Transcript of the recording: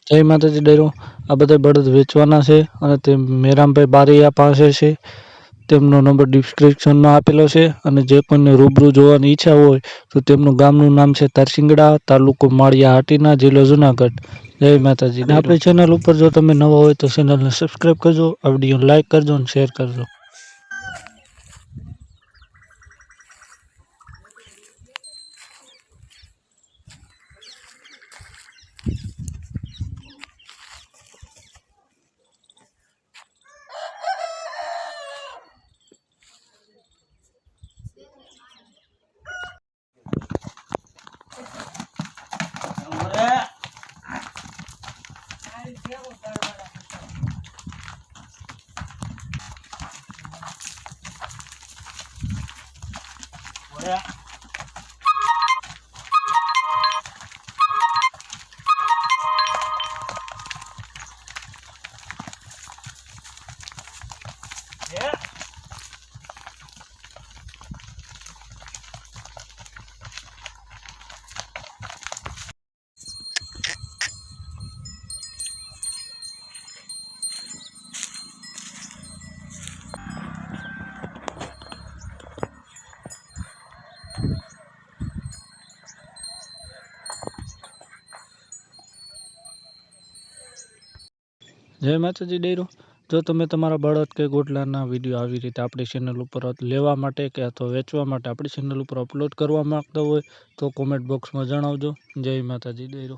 જય માતાજી ડેરો આ બધા બળદ વેચવાના છે અને તે મેરામભાઈ બારૈયા પાસે છે। તેમનો નંબર ડિસ્ક્રિપ્શનમાં આપેલો છે અને જે કોઈને રૂબરૂ જોવાની ઈચ્છા હોય તો તેમનું ગામનું નામ છે તરસિંગડા, તાલુકો માળિયા હાટીના, જિલ્લો જુનાગઢ। જય માતાજી। આપણી ચેનલ ઉપર જો તમે નવા હોય તો ચેનલને સબસ્ક્રાઈબ કરજો, આ વિડીયો લાઈક કરજો અને શેર કરજો। જય માતાજી ડેરો જો તમે તમારા બળદ કે ગોટલાના વિડીયો આવી રીતે આપણી ચેનલ ઉપર લેવા માટે કે અથવા વેચવા માટે આપણી ચેનલ ઉપર અપલોડ કરવા માંગતા હોય તો કોમેન્ટ બોક્સમાં જણાવજો। જય માતાજી ડેરો।